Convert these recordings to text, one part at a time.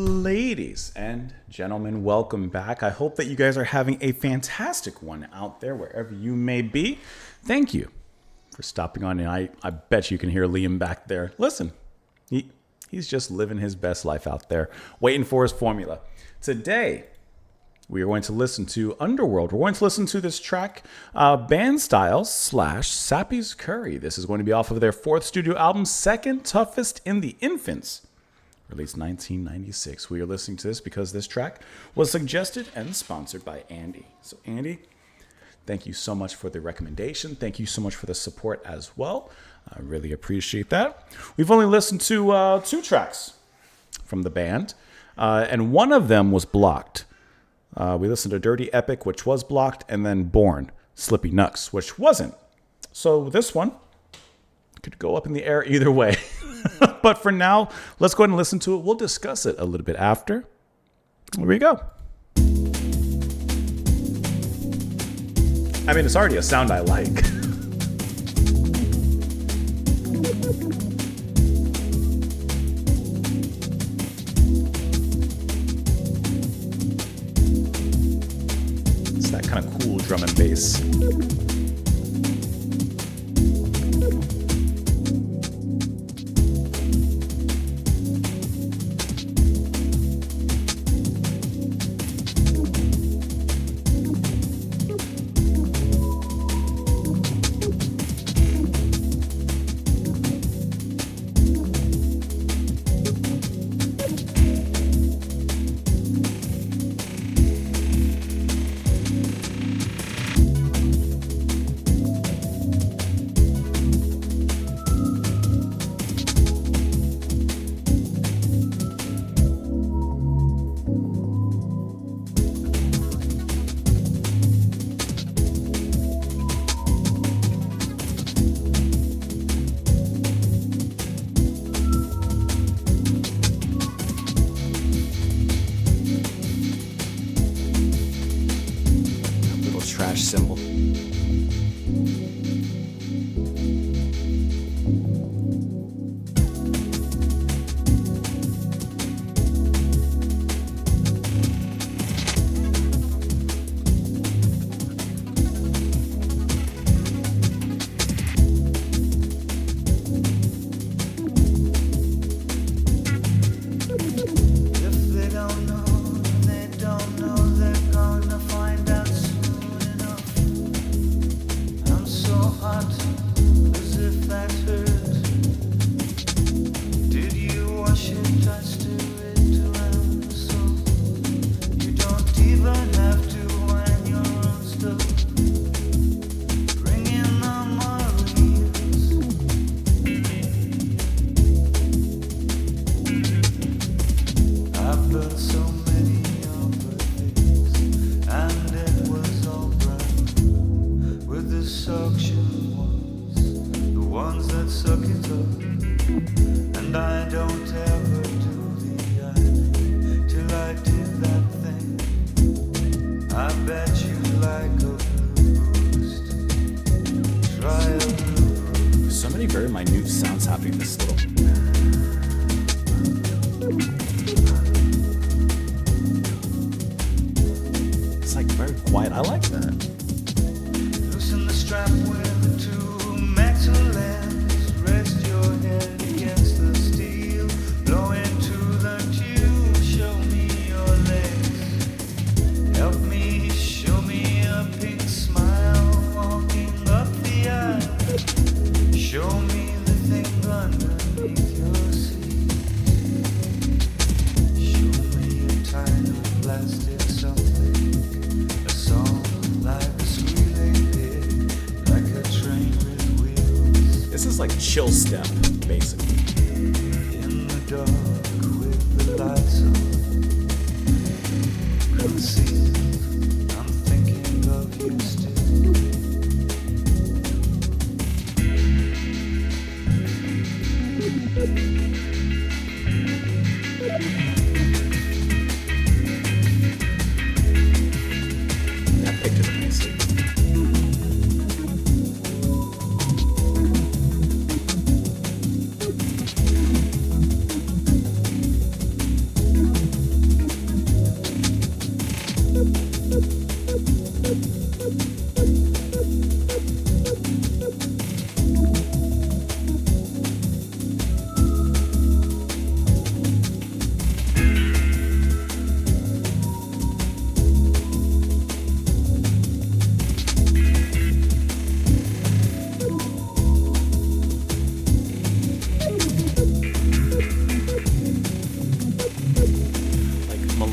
Ladies and gentlemen, welcome back. I hope that you guys are having a fantastic one out there, wherever you may be. Thank you for stopping on in. I bet you can hear Liam back there. Listen, he's just living his best life out there, waiting for his formula. Today, we are going to listen to Underworld. We're going to listen to this track, Banstyle / Sappy's Curry. This is going to be off of their fourth studio album, Second Toughest in the Infants, released 1996. We are listening to this because this track was suggested and sponsored by Andy. So Andy, thank you so much for the recommendation. Thank you so much for the support as well. I really appreciate that. We've only listened to 2 tracks from the band, and one of them was blocked. We listened to Dirty Epic, which was blocked, and then Born, Slippy Nux, which wasn't. So this one could go up in the air either way. But for now, let's go ahead and listen to it. We'll discuss it a little bit after. Here we go. I mean, it's already a sound I like. It's that kind of cool drum and bass. Symbol. Very minute sounds happening in this little. It's like very quiet. I like that. Loosen the strap with the 2 metal ends. Rest your head against the steel. Blow into the tube. Show me your legs. Help me, show me a pink smile. Walking up the aisle. Show me the thing underneath your seat. Show me a tiny plastic something. A song like a squealing pig, like a train with wheels. This is like chill step, basically. In the dark with the lights on. Concealed, I'm thinking of you still. That picked it nicely.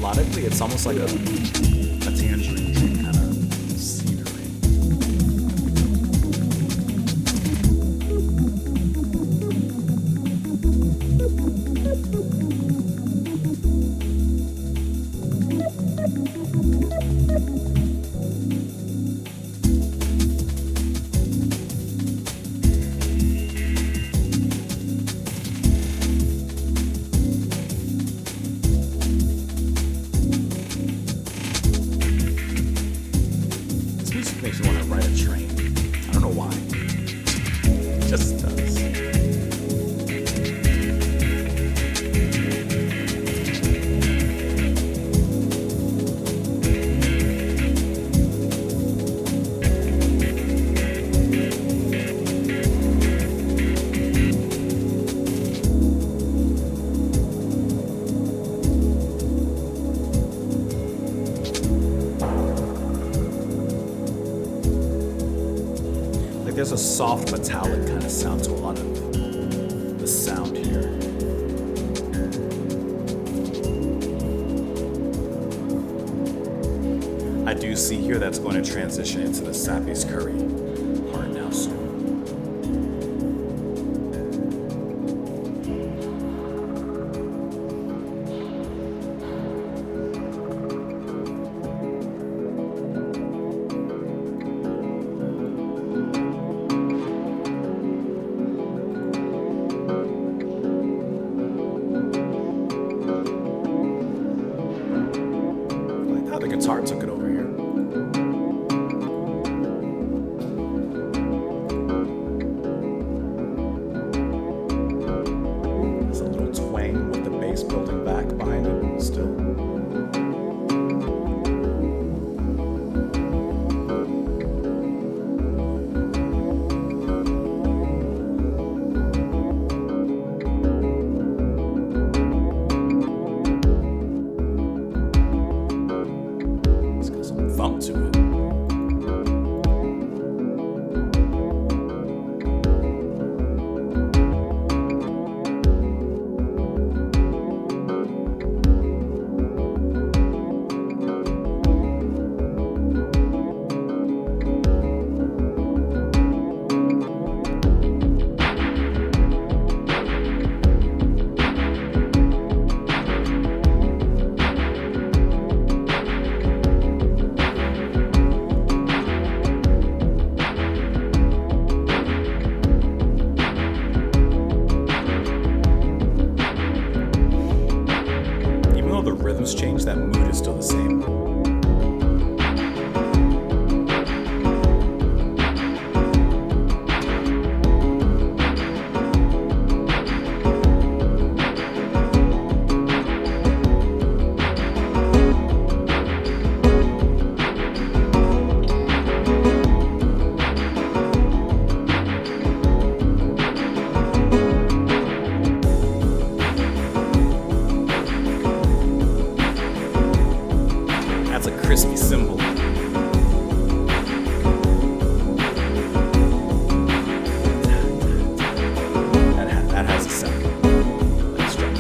melodically, it's almost like a tangerine kind of scenery. Makes you want to ride a train. I don't know why. It just does. There's a soft metallic kind of sound to a lot of the sound here. I do see here that's going to transition into the Sappy's Curry part now soon. The guitar took it over here. There's a little twang with the bass building back behind it still. Thump to it. Change, that mood is still the same. Crispy cymbal. That has a sound. Let's try.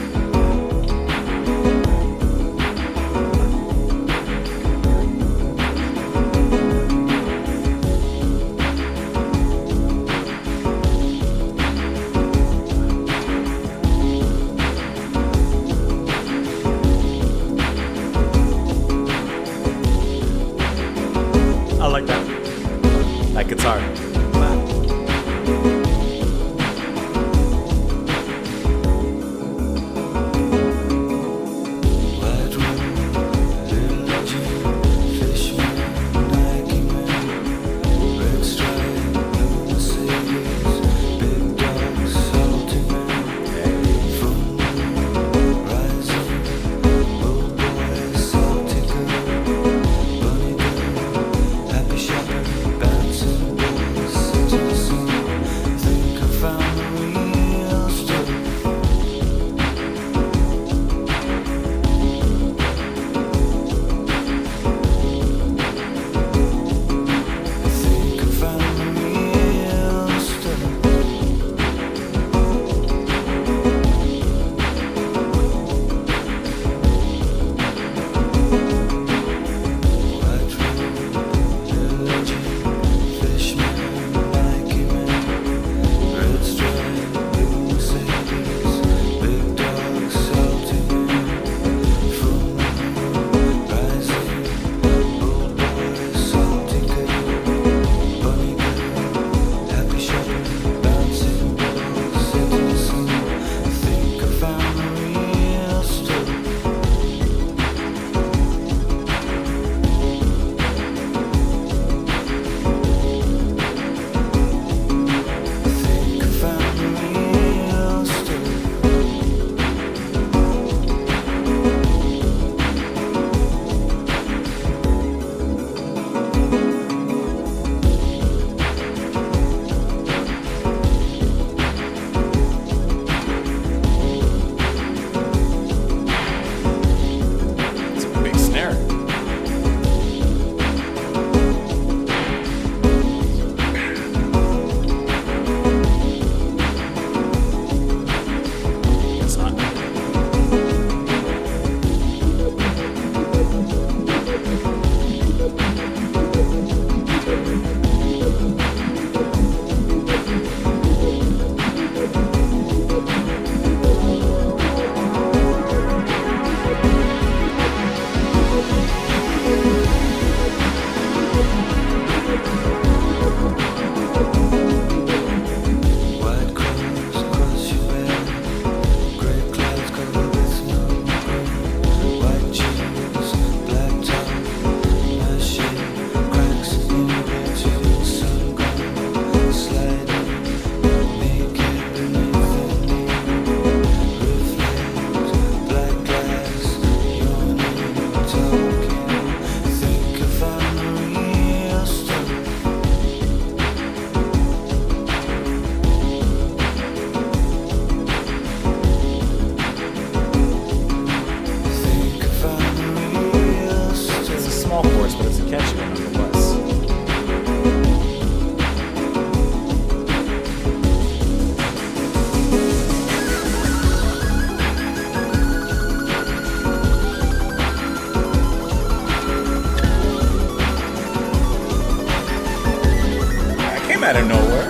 out of nowhere.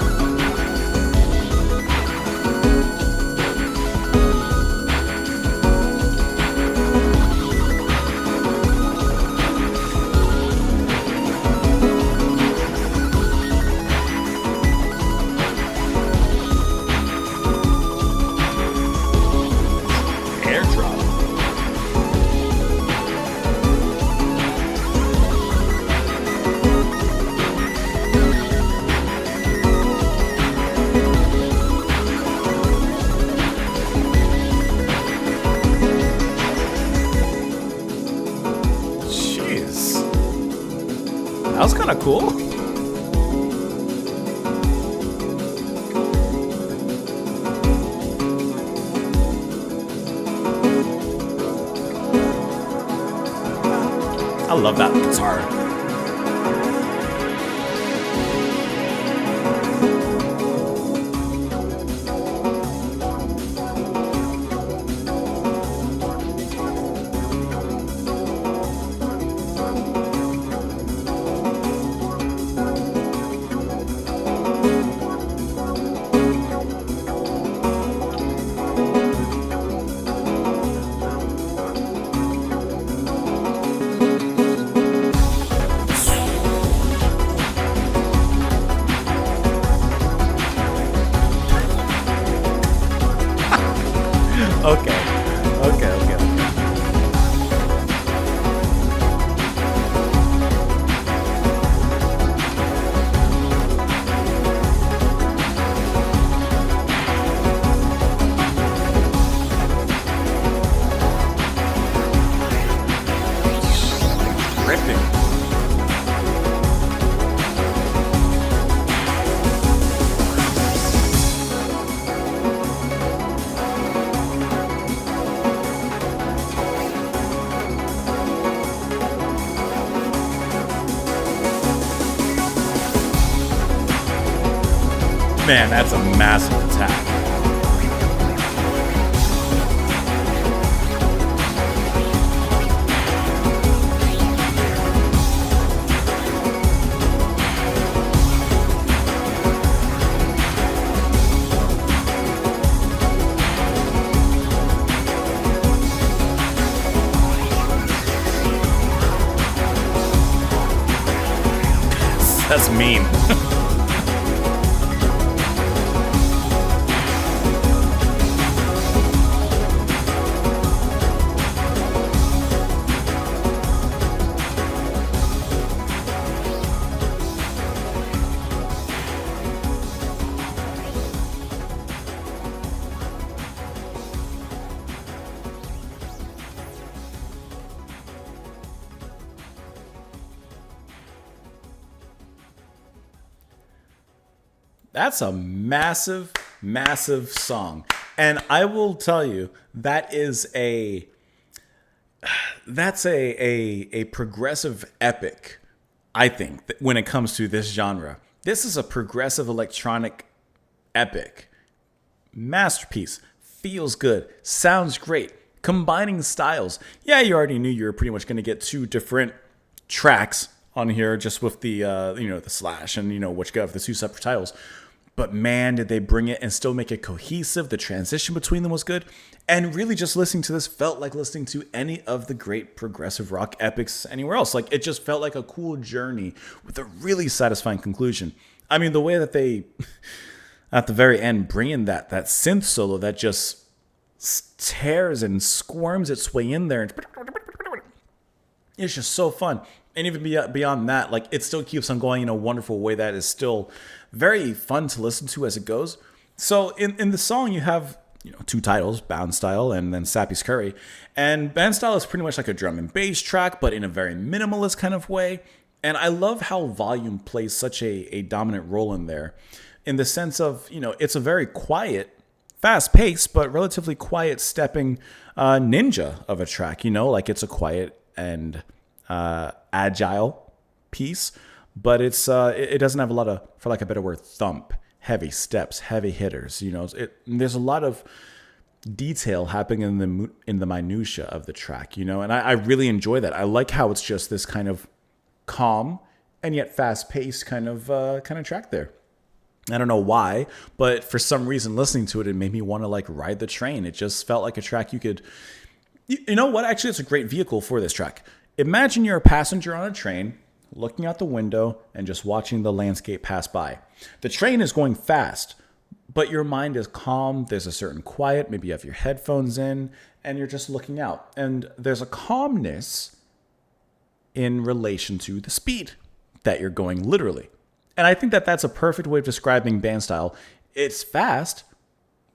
Airdrop. Jeez. That was kind of cool. I love that guitar. Okay. Okay. Ripping. Man, that's a massive attack. That's mean. That's a massive, massive song. And I will tell you, that's a progressive epic, I think, when it comes to this genre. This is a progressive electronic epic. Masterpiece. Feels good. Sounds great. Combining styles. Yeah, you already knew you were pretty much going to get two different tracks on here just with the the slash and what you got for the two separate titles. But man, did they bring it and still make it cohesive. The transition between them was good. And really just listening to this felt like listening to any of the great progressive rock epics anywhere else. Like, it just felt like a cool journey with a really satisfying conclusion. I mean, the way that they, at the very end, bring in that synth solo that just tears and squirms its way in there. It's just so fun. And even beyond that, like, it still keeps on going in a wonderful way that is still very fun to listen to as it goes. So in the song, you have two titles, Banstyle and then Sappy's Curry. And Banstyle is pretty much like a drum and bass track, but in a very minimalist kind of way. And I love how volume plays such a dominant role in there, in the sense of, it's a very quiet, fast-paced, but relatively quiet stepping ninja of a track. Like, it's a quiet and agile piece, but it doesn't have a lot of, for lack of a better word, thump, heavy steps, heavy hitters. There's a lot of detail happening in the minutia of the track, and I really enjoy that. I like how it's just this kind of calm and yet fast-paced kind of track there. I don't know why, but for some reason listening to it, it made me want to like ride the train. It just felt like a track you could, you know what? Actually, it's a great vehicle for this track. Imagine you're a passenger on a train looking out the window and just watching the landscape pass by. The train is going fast, but your mind is calm. There's a certain quiet. Maybe you have your headphones in and you're just looking out. And there's a calmness in relation to the speed that you're going literally. And I think that that's a perfect way of describing Banstyle. It's fast,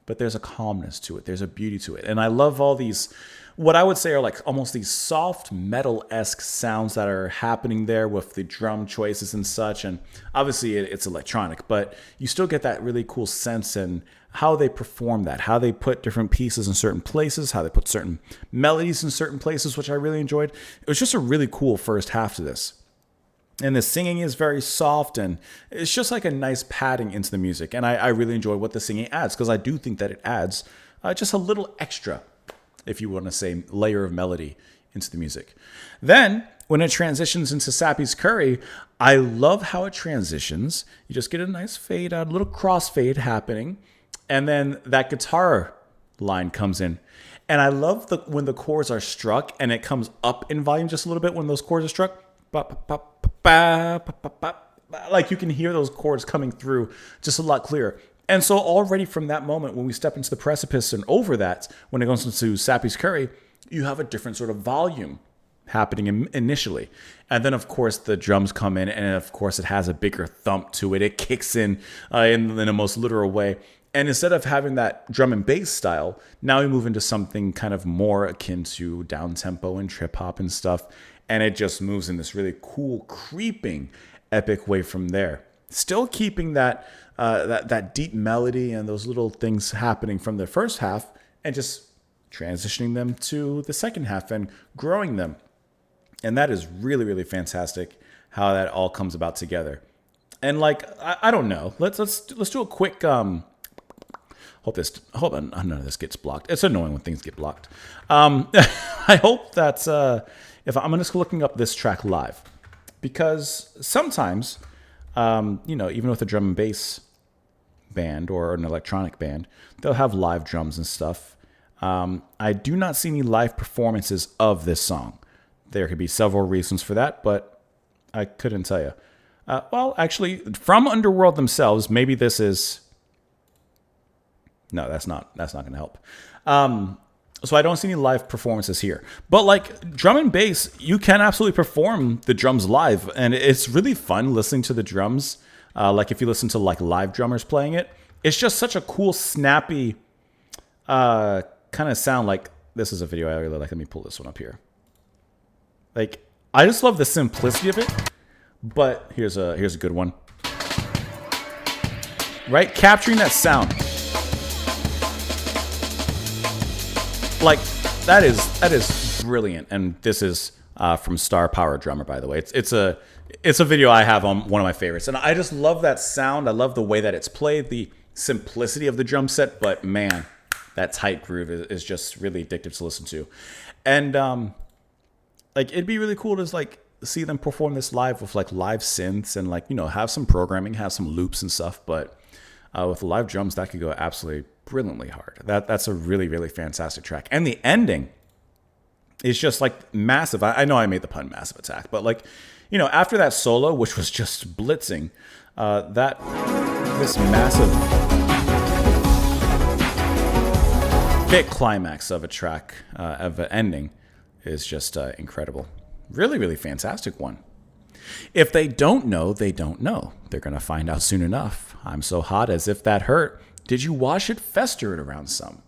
but there's a calmness to it. There's a beauty to it. And I love all these, what I would say are like almost these soft metal-esque sounds that are happening there with the drum choices and such. And obviously it's electronic, but you still get that really cool sense in how they perform that, how they put different pieces in certain places, how they put certain melodies in certain places, which I really enjoyed. It was just a really cool first half to this. And the singing is very soft, and it's just like a nice padding into the music. And I really enjoy what the singing adds, because I do think that it adds just a little extra, if you want to say, layer of melody into the music. Then, when it transitions into Sappy's Curry, I love how it transitions. You just get a nice fade out, a little crossfade happening, and then that guitar line comes in. And I love when the chords are struck, and it comes up in volume just a little bit when those chords are struck. Like you can hear those chords coming through just a lot clearer. And so already from that moment, when we step into the precipice and over that, when it goes into Sappy's Curry, you have a different sort of volume happening initially. And then, of course, the drums come in, and of course, it has a bigger thump to it. It kicks in a most literal way. And instead of having that drum and bass style, now we move into something kind of more akin to down-tempo and trip-hop and stuff. And it just moves in this really cool, creeping, epic way from there. Still keeping that deep melody and those little things happening from the first half, and just transitioning them to the second half and growing them. And that is really, really fantastic how that all comes about together. And like, I don't know. Let's do a quick. Hope none of this gets blocked. It's annoying when things get blocked. I hope that. If I'm just looking up this track live, because sometimes, even with a drum and bass band or an electronic band, they'll have live drums and stuff. I do not see any live performances of this song. There could be several reasons for that, but I couldn't tell you. Well, actually, from Underworld themselves, maybe this is. No, that's not going to help. So I don't see any live performances here. But like drum and bass, you can absolutely perform the drums live. And it's really fun listening to the drums. Like if you listen to like live drummers playing it, it's just such a cool, snappy kind of sound. Like this is a video I really like. Let me pull this one up here. Like I just love the simplicity of it. But here's a good one. Right? Capturing that sound. Like that is brilliant, and this is from Star Power Drummer, by the way. It's a video I have on one of my favorites, and I just love that sound. I love the way that it's played, the simplicity of the drum set, but man, that tight groove is just really addictive to listen to, and like it'd be really cool to like see them perform this live with like live synths and like have some programming, have some loops and stuff, but with live drums that could go absolutely brilliantly hard. That's a really, really fantastic track. And the ending is just like massive. I know I made the pun massive attack, but like, after that solo, which was just blitzing, this massive big climax of a track, of an ending is just incredible. Really, really fantastic one. If they don't know, they don't know. They're going to find out soon enough. I'm so hot as if that hurt. Did you wash it, fester it around some?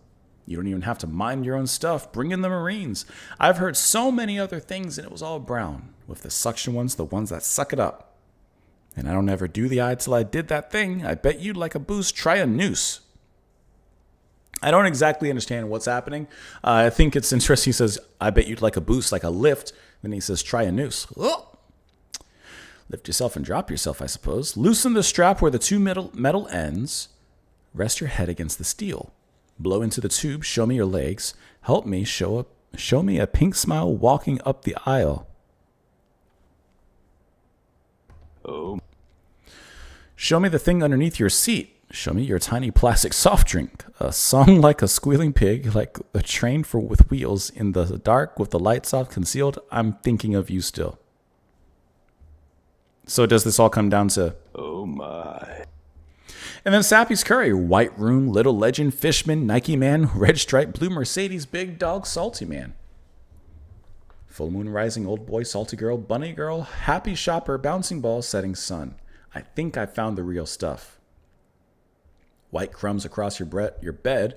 You don't even have to mind your own stuff. Bring in the Marines. I've heard so many other things, and it was all brown. With the suction ones, the ones that suck it up. And I don't ever do the eye till I did that thing. I bet you'd like a boost. Try a noose. I don't exactly understand what's happening. I think it's interesting. He says, I bet you'd like a boost, like a lift. Then he says, try a noose. Oh. Lift yourself and drop yourself, I suppose. Loosen the strap where the two metal ends. Rest your head against the steel. Blow into the tube. Show me your legs. Help me show me a pink smile walking up the aisle. Oh. Show me the thing underneath your seat. Show me your tiny plastic soft drink. A song like a squealing pig, like a train with wheels in the dark with the lights off concealed. I'm thinking of you still. So does this all come down to, oh my. And then Sappy's Curry, White Room, Little Legend, Fishman, Nike Man, Red Stripe, Blue Mercedes, Big Dog, Salty Man. Full Moon Rising, Old Boy, Salty Girl, Bunny Girl, Happy Shopper, Bouncing Ball, Setting Sun. I think I found the real stuff. White crumbs across your bed.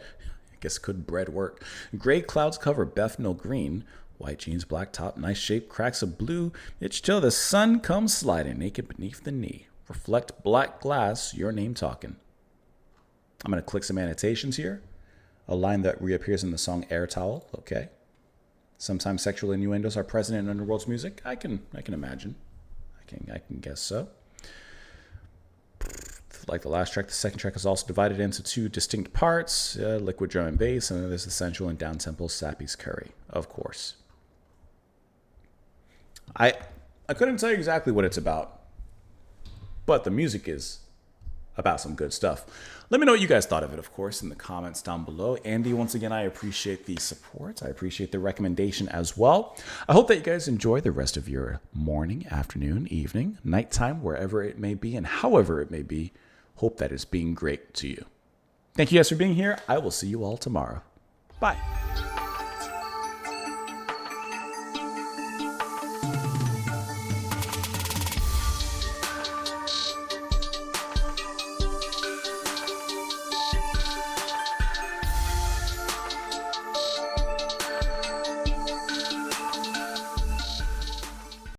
I guess could bread work? Gray clouds cover Bethnal Green. White jeans, black top, nice shape, cracks of blue. It's till the sun comes sliding, naked beneath the knee. Reflect black glass, your name talking. I'm going to click some annotations here. A line that reappears in the song Air Towel. Okay. Sometimes sexual innuendos are present in Underworld's music. I can imagine. I can guess so. Like the last track, the second track is also divided into two distinct parts, liquid drum and bass, and then there's the sensual and down-tempo Sappy's Curry, of course. I couldn't tell you exactly what it's about, but the music is about some good stuff. Let me know what you guys thought of it, of course, in the comments down below. Andy, once again, I appreciate the support. I appreciate the recommendation as well. I hope that you guys enjoy the rest of your morning, afternoon, evening, nighttime, wherever it may be and however it may be. Hope that is being great to you. Thank you guys for being here. I will see you all tomorrow. Bye.